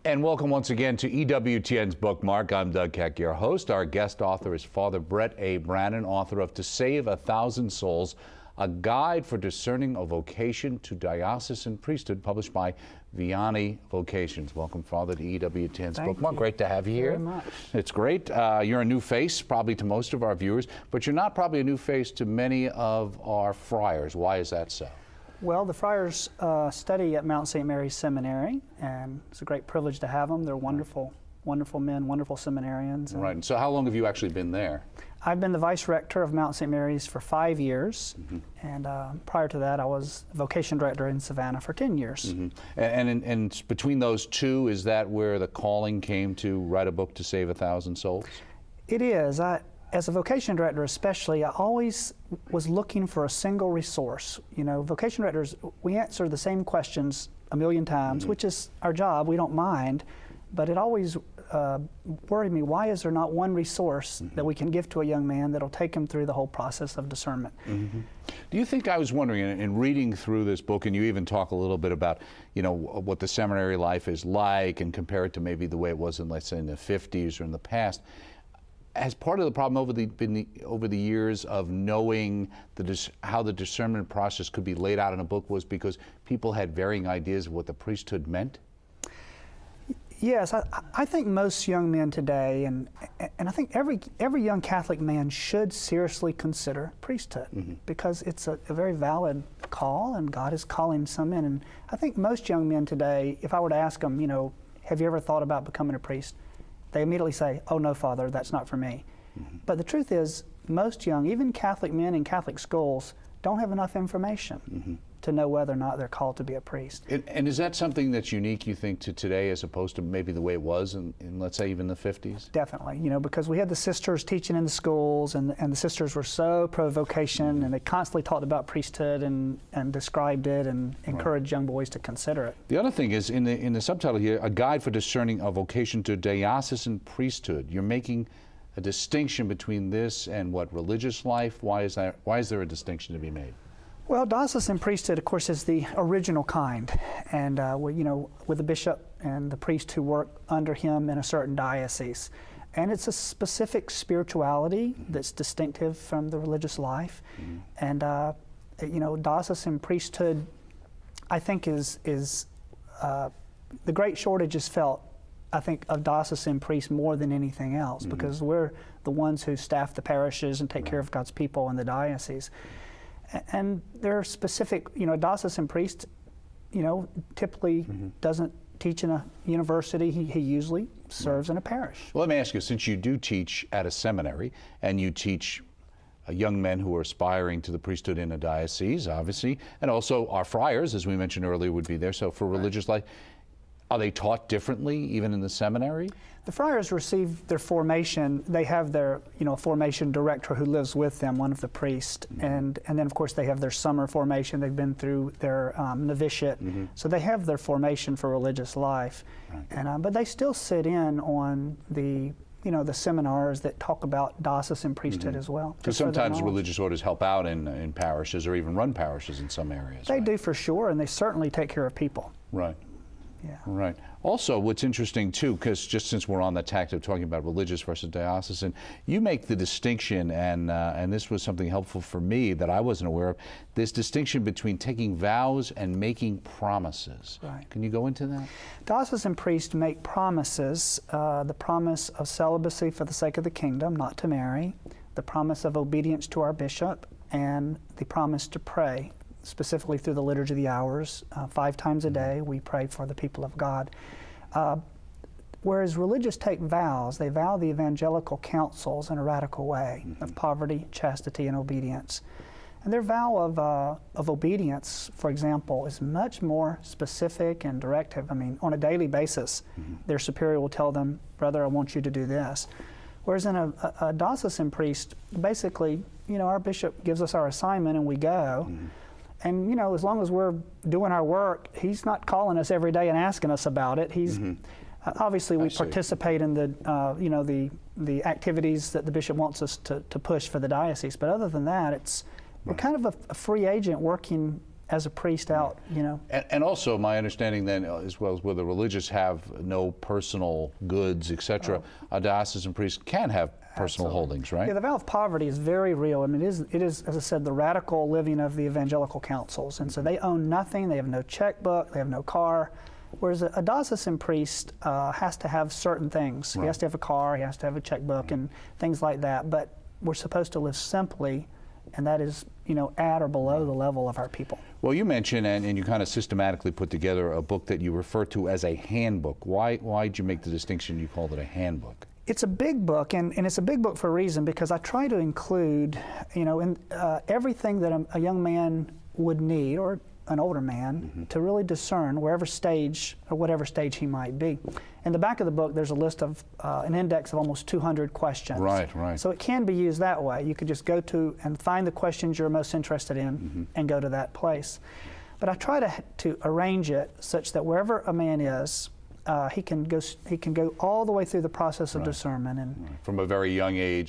And welcome once again to EWTN's Bookmark. I'm Doug Keck, your host. Our guest author is Fr.Brett Brannen, author of To Save 1,000 Souls, a guide for discerning a vocation to diocesan priesthood, published by Vianney Vocations. Welcome, Father, to EWTN's Bookmark. Great to have you here. Very much. It's great. You're a new face, probably to most of our viewers, but you're not probably a new face to many of our friars. Why is that so? Well, the friars study at Mount St. Mary's Seminary, and it's a great privilege to have them. They're wonderful, wonderful men, wonderful seminarians. Right. And so how long have you actually been there? I've been the vice rector of Mount St. Mary's for 5 years, and prior to that, I was vocation director in Savannah for 10 years. And between those two, is that where the calling came to write a book to save 1,000 souls? It is. As a vocation director especially, I always was looking for a single resource. You know, vocation directors, we answer the same questions a million times, which is our job, we don't mind, but it always worried me, why is there not one resource that we can give to a young man that'll take him through the whole process of discernment? Do you think, I was wondering, in reading through this book, and you even talk a little bit about, you know, what the seminary life is like and compare it to maybe the way it was in, let's say, in the 50s or in the past, as part of the problem over the years of knowing how the discernment process could be laid out in a book was because people had varying ideas of what the priesthood meant? Yes, I think most young men today, and I think every young Catholic man should seriously consider priesthood because it's a very valid call, and God is calling some in. And I think most young men today, if I were to ask them, you know, have you ever thought about becoming a priest? They immediately say, oh no, Father, that's not for me. But the truth is, most young, even Catholic men in Catholic schools, don't have enough information to know whether or not they're called to be a priest. And is that something that's unique, you think, to today as opposed to maybe the way it was in let's say, even the 50s? Definitely, you know, because we had the sisters teaching in the schools, and the sisters were so pro-vocation, and they constantly talked about priesthood and described it and encouraged young boys to consider it. The other thing is, in the subtitle here, a guide for discerning a vocation to diocesan priesthood. You're making a distinction between this and what, religious life? Why is there a distinction to be made? Well, diocesan priesthood, of course, is the original kind, and you know, with the bishop and the priest who work under him in a certain diocese, and it's a specific spirituality that's distinctive from the religious life, and you know, diocesan priesthood, I think, is the great shortage is felt, I think, of diocesan priests more than anything else, because we're the ones who staff the parishes and take care of God's people in the diocese. And there are specific, you know, a diocesan priest, you know, typically doesn't teach in a university. He usually serves in a parish. Well, let me ask you, since you do teach at a seminary and you teach young men who are aspiring to the priesthood in a diocese, obviously, and also our friars, as we mentioned earlier, would be there. So for religious life, are they taught differently, even in the seminary? The friars receive their formation. They have their, you know, formation director who lives with them, one of the priests, and then of course they have their summer formation. They've been through their novitiate, so they have their formation for religious life, and but they still sit in on the, you know, the seminars that talk about diocesan priesthood as well. Because sometimes religious orders help out in parishes or even run parishes in some areas. They do, for sure, and they certainly take care of people. Right. Yeah. Right. Also, what's interesting too, because just since we're on the tact of talking about religious versus diocesan, you make the distinction, and this was something helpful for me that I wasn't aware of, this distinction between taking vows and making promises. Right. Can you go into that? Diocesan priests make promises, the promise of celibacy for the sake of the kingdom, not to marry, the promise of obedience to our bishop, and the promise to pray. Specifically through the Liturgy of the Hours, 5 times a day, we pray for the people of God. Whereas religious take vows, they vow the evangelical counsels in a radical way of poverty, chastity, and obedience. And their vow of obedience, for example, is much more specific and directive. I mean, on a daily basis, their superior will tell them, brother, I want you to do this. Whereas in a diocesan priest, basically, you know, our bishop gives us our assignment and we go. And, you know, as long as we're doing our work, he's not calling us every day and asking us about it. He's obviously we participate in the, you know, the activities that the bishop wants us to push for the diocese. But other than that, we're kind of a free agent working as a priest out, you know. And also, my understanding then, as well as where the religious have no personal goods, etc., a diocesan priest can have personal holdings, right? Yeah, the vow of poverty is very real. I mean, it is, as I said, the radical living of the evangelical councils. And so they own nothing, they have no checkbook, they have no car. Whereas a diocesan priest has to have certain things. Right. He has to have a car, he has to have a checkbook, and things like that. But we're supposed to live simply, and that is, you know, at or below the level of our people. Well, you mentioned, and you kind of systematically put together a book that you refer to as a handbook. Why did you make the distinction you called it a handbook? It's a big book, and it's a big book for a reason, because I try to include, you know, in everything that a young man would need, or an older man, to really discern wherever stage or whatever stage he might be. In the back of the book, there's a list of an index of almost 200 questions. Right, right. So it can be used that way. You could just go to and find the questions you're most interested in and go to that place. But I try to arrange it such that wherever a man is, he can go all the way through the process of discernment, and from a very young age